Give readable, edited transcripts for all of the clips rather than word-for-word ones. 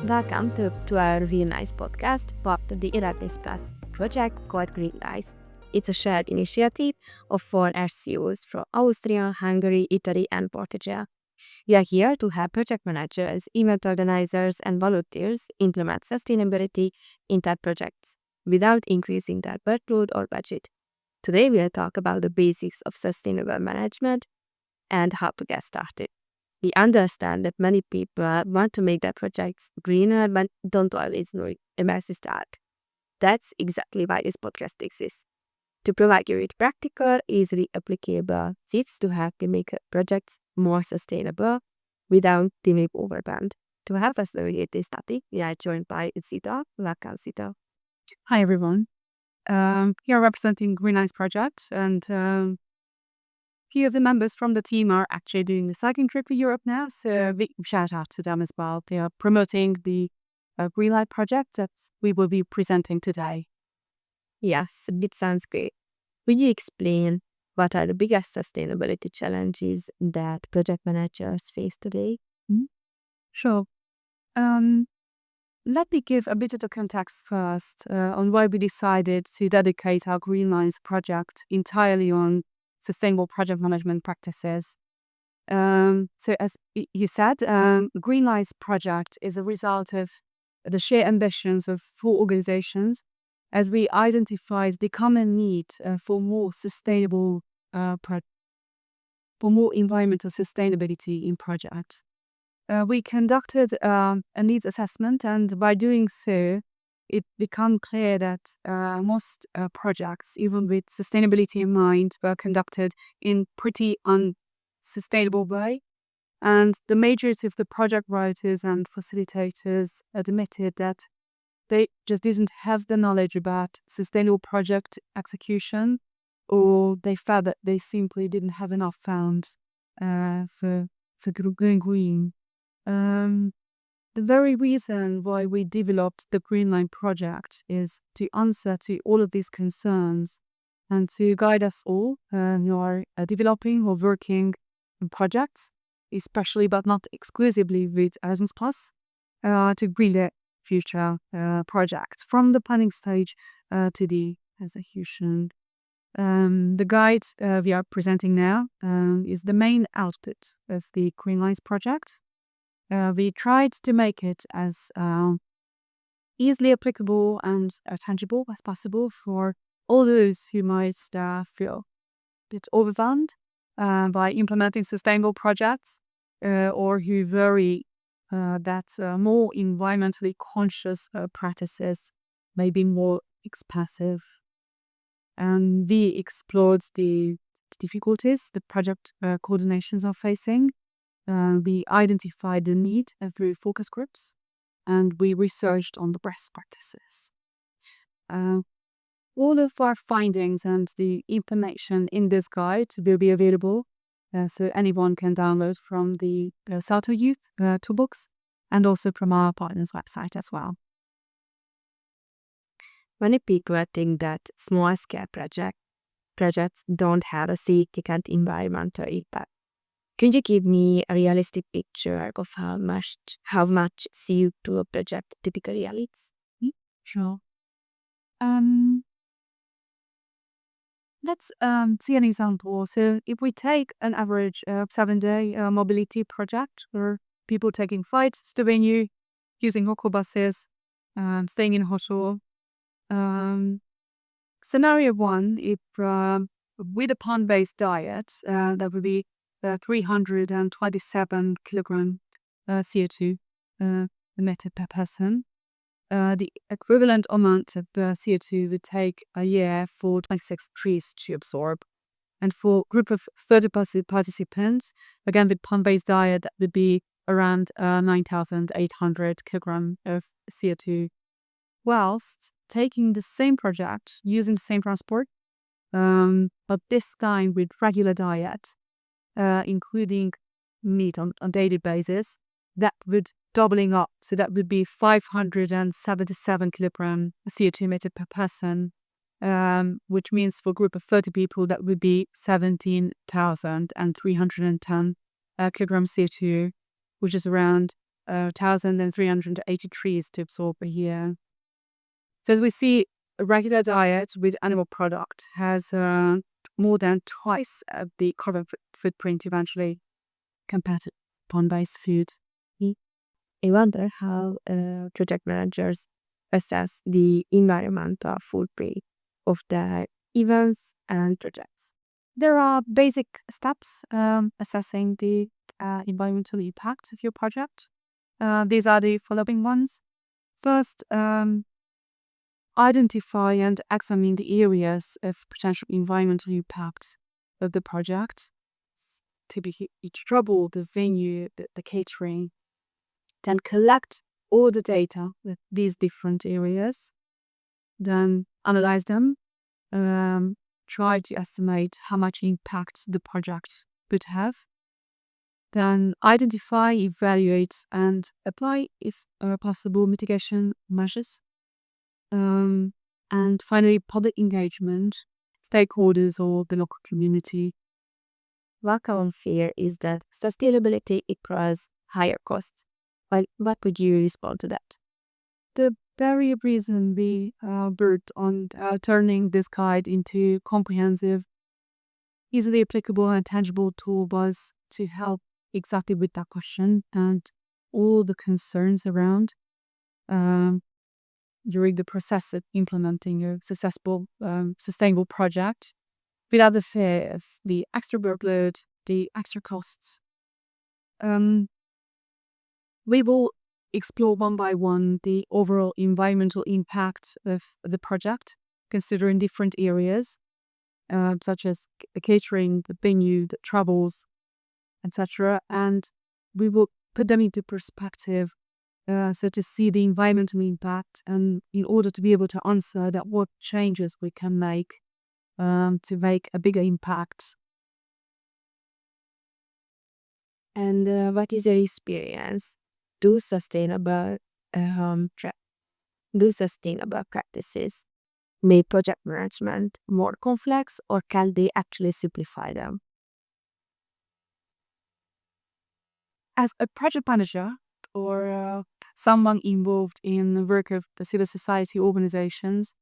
Welcome to our Greenlines Podcast, part of the Erasmus Plus project called Greenlines. It's a shared initiative of 4 RCOs from Austria, Hungary, Italy, and Portugal. We are here to help project managers, event organizers, and volunteers implement sustainability in their projects without increasing their workload or budget. Today, we'll talk about the basics of sustainable management and how to get started. We understand that many people want to make their projects greener but don't always know where to start. That's exactly why this podcast exists. To provide you with practical, easily applicable tips to help you make projects more sustainable without feeling overwhelmed. To help us navigate this topic, we are joined by Zita. Welcome, Zita. Hi, everyone. Here representing Greenlines Project, and few of the members from the team are actually doing the cycling trip to Europe now, so big shout out to them as well. They are promoting the Greenlight project that we will be presenting today. Yes, it sounds great. Will you explain what are the biggest sustainability challenges that project managers face today? Sure. Let me give a bit of the context first on why we decided to dedicate our Greenlines project entirely on sustainable project management practices. So as you said, Greenlines project is a result of the shared ambitions of 4 organizations as we identified the common need for more sustainable, for more environmental sustainability in projects. We conducted a needs assessment, and by doing so, it became clear that most projects, even with sustainability in mind, were conducted in pretty unsustainable way. And the majority of the project writers and facilitators admitted that they just didn't have the knowledge about sustainable project execution, or they felt that they simply didn't have enough funds for going green. The very reason why we developed the Greenline project is to answer to all of these concerns and to guide us all who are developing or working in projects, especially but not exclusively with Erasmus Plus, to green the future project from the planning stage to the execution. The guide we are presenting now is the main output of the Greenlines project. We tried to make it as easily applicable and tangible as possible for all those who might feel a bit overwhelmed by implementing sustainable projects or who worry that more environmentally conscious practices may be more expensive. And we explored the difficulties the project coordinations are facing. We identified the need through focus groups, and we researched on the best practices. All of our findings and the information in this guide will be available, so anyone can download from the Salto Youth toolbox and also from our partners' website as well. Many people think that small-scale projects don't have a significant environmental impact. Could you give me a realistic picture of how much CO2 a project typically emits? Sure. Let's see an example. So if we take an average 7-day mobility project where people taking flights to venue, using local buses, staying in a hotel. Scenario 1, if with a plant-based diet, that would be 327 kilogram CO2 emitted per person. The equivalent amount of CO2 would take a year for 26 trees to absorb. And for a group of 30 participants, again with plant-based diet, that would be around 9,800 kilogram of CO2. Whilst taking the same project, using the same transport, but this time with regular diet, including meat on a daily basis, that would doubling up. So that would be 577 kilogram CO2 emitted per person, which means for a group of 30 people, that would be 17,310 kilogram CO2, which is around 1,380 trees to absorb a year. So as we see, a regular diet with animal product has more than twice the carbon footprint eventually compared to pond-based food. I wonder how project managers assess the environmental footprint of their events and projects. There are basic steps assessing the environmental impact of your project. These are the following ones. First, identify and examine the areas of potential environmental impact of the project. To be each trouble, the venue, the catering. Then collect all the data with these different areas. Then analyze them. Try to estimate how much impact the project would have. Then identify, evaluate, and apply, if possible, mitigation measures. And finally, public engagement, stakeholders or the local community. One common fear is that sustainability equals higher costs. Well, what would you respond to that? The very reason we worked on turning this guide into comprehensive, easily applicable and tangible tool was to help exactly with that question and all the concerns around during the process of implementing a successful, sustainable project without the fear of the extra workload, the extra costs. We will explore one by one the overall environmental impact of the project, considering different areas, such as the catering, the venue, the travels, etc. And we will put them into perspective, so to see the environmental impact, and in order to be able to answer that, what changes we can make to make a bigger impact. And what is your experience? Do sustainable practices make project management more complex, or can they actually simplify them? As a project manager or someone involved in the work of the civil society organizations,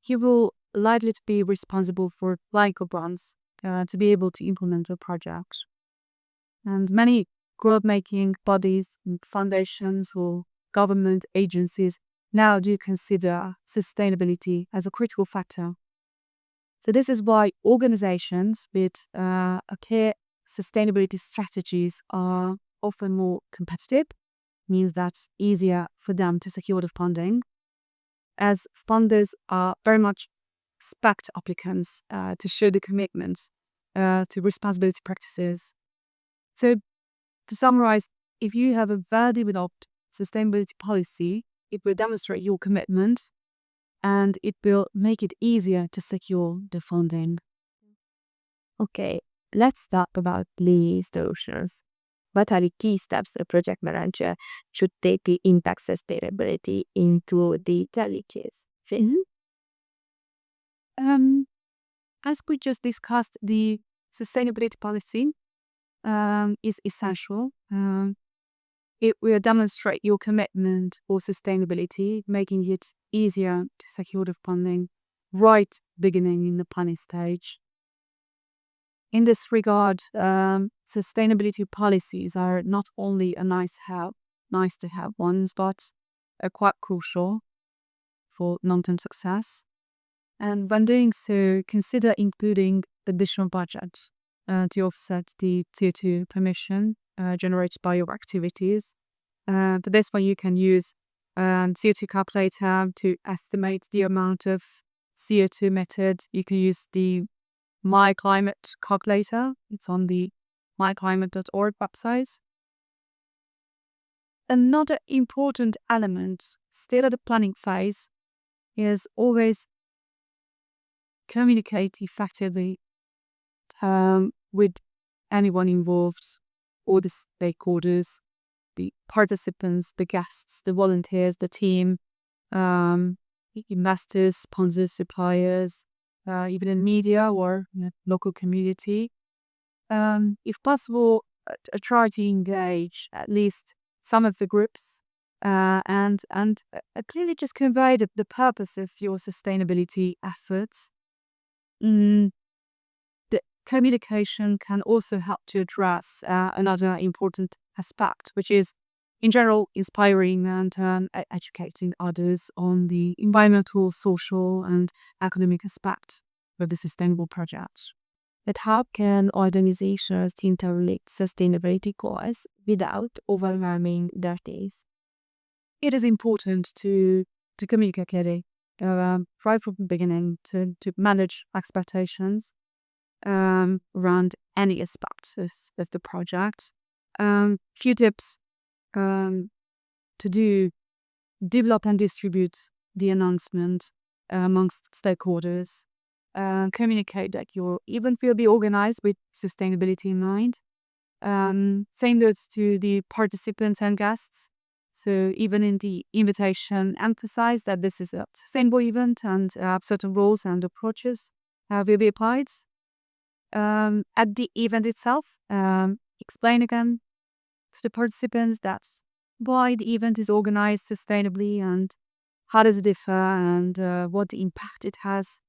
he will likely to be responsible for like grants to be able to implement a project. And many grant-making bodies and foundations or government agencies now do consider sustainability as a critical factor. So this is why organizations with a clear sustainability strategies are often more competitive, means that's easier for them to secure the funding, as funders are very much expect applicants to show the commitment to responsibility practices. So to summarize, if you have a well-developed sustainability policy, it will demonstrate your commitment and it will make it easier to secure the funding. Okay, let's talk about lead solutions. What are the key steps a project manager should take to impact sustainability into the daily phase? As we just discussed, the sustainability policy is essential. It will demonstrate your commitment for sustainability, making it easier to secure the funding right beginning in the planning stage. In this regard, sustainability policies are not only a nice to have ones, but are quite crucial for long-term success. And when doing so, consider including additional budget to offset the CO2 emission generated by your activities. For this one, you can use CO2 calculator to estimate the amount of CO2 emitted. You can use the My Climate calculator. It's on the myclimate.org website. Another important element still at the planning phase is always communicate effectively with anyone involved, all the stakeholders, the participants, the guests, the volunteers, the team, investors, sponsors, suppliers, even in media or local community. If possible, try to engage at least some of the groups, and clearly just convey the purpose of your sustainability efforts. Mm, the communication can also help to address another important aspect, which is, in general, inspiring and educating others on the environmental, social, and economic aspect of the sustainable project. But how can organizations interrelate sustainability goals without overwhelming their teams? It is important to communicate clearly, right from the beginning, to manage expectations around any aspect of the project. Few tips to develop and distribute the announcement amongst stakeholders. Communicate that your event will be organized with sustainability in mind. Same goes to the participants and guests. So even in the invitation, emphasize that this is a sustainable event and certain rules and approaches will be applied. At the event itself, explain again to the participants that why the event is organized sustainably and how does it differ and what the impact it has.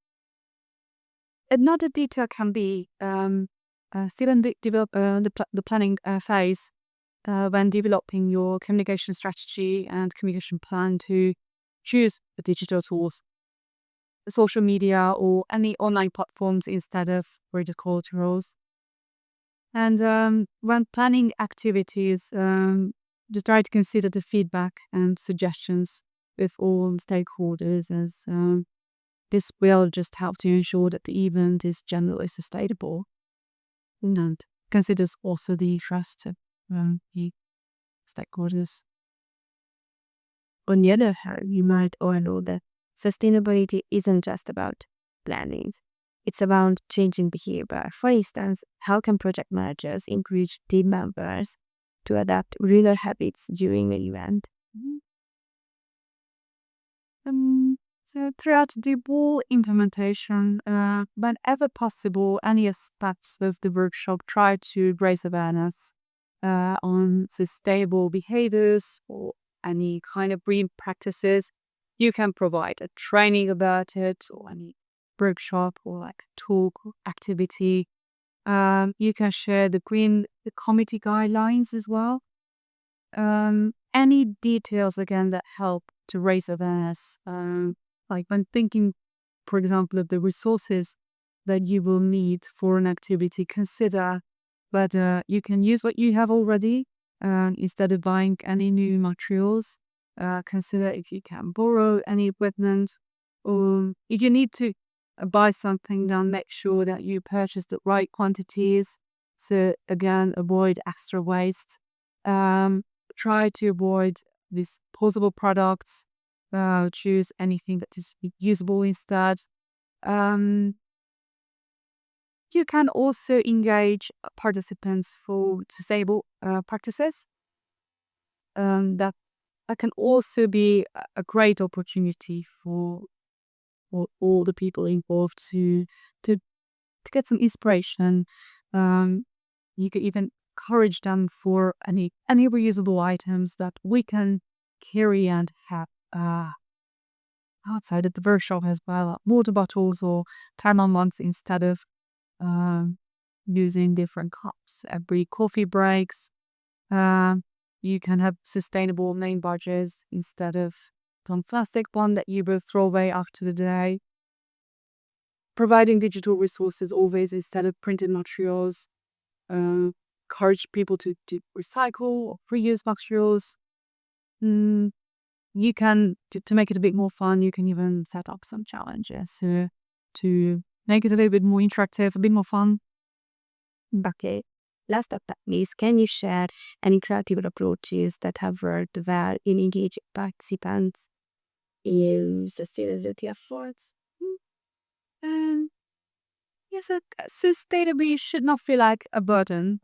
Another detail can be still in the planning phase when developing your communication strategy and communication plan to choose the digital tools, social media, or any online platforms instead of rigid culturals. And when planning activities, just try to consider the feedback and suggestions with all stakeholders, as this will just help to ensure that the event is generally sustainable and considers also the trust of the stakeholders. On the other hand, you might all know that sustainability isn't just about planning. It's about changing behavior. For instance, how can project managers encourage team members to adapt regular habits during the event? So throughout the whole implementation, whenever possible, any aspects of the workshop try to raise awareness on sustainable behaviors or any kind of green practices. You can provide a training about it or any workshop or like talk or activity. You can share the committee guidelines as well. Any details again that help to raise awareness. Like when thinking, for example, of the resources that you will need for an activity, consider whether you can use what you have already instead of buying any new materials. Consider if you can borrow any equipment, or if you need to buy something, then make sure that you purchase the right quantities. So again, avoid extra waste. Try to avoid disposable products. Choose anything that is usable instead. You can also engage participants for sustainable practices. That can also be a great opportunity for all the people involved to get some inspiration. You could even encourage them for any reusable items that we can carry and have outside at the workshop as well, water bottles or thermal mugs instead of using different cups every coffee breaks. You can have sustainable name badges instead of some plastic one that you will throw away after the day. Providing digital resources always instead of printed materials. Encourage people to recycle or reuse materials. You can, to make it a bit more fun, you can even set up some challenges to make it a little bit more interactive, a bit more fun. Okay. Last but not least, can you share any creative approaches that have worked well in engaging participants in sustainability efforts? Yes, sustainability should not feel like a burden.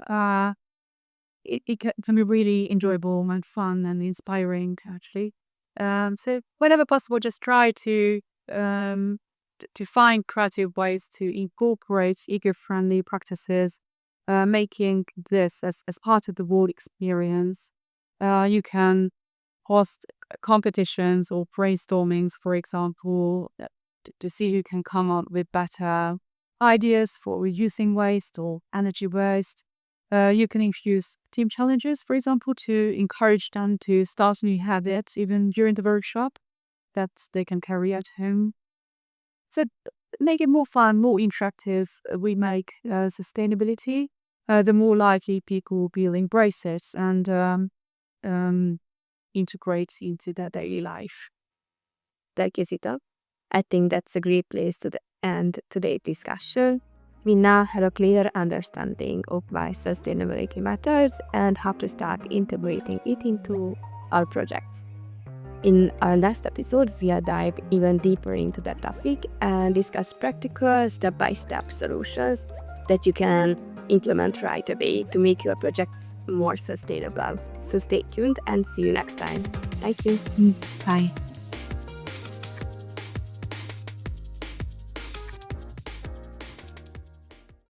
It can be really enjoyable and fun and inspiring, actually. So whenever possible, just try to find creative ways to incorporate eco-friendly practices, making this as part of the whole experience. You can host competitions or brainstormings, for example, to see who can come up with better ideas for reducing waste or energy waste. You can introduce team challenges, for example, to encourage them to start new habits even during the workshop that they can carry at home. So make it more fun, more interactive. We make sustainability, the more likely people will embrace it and integrate into their daily life. Thank you, Sita. I think that's a great place to end today's discussion. We now have a clear understanding of why sustainability matters and how to start integrating it into our projects. In our next episode, we'll dive even deeper into that topic and discuss practical step-by-step solutions that you can implement right away to make your projects more sustainable. So stay tuned and see you next time. Thank you. Bye.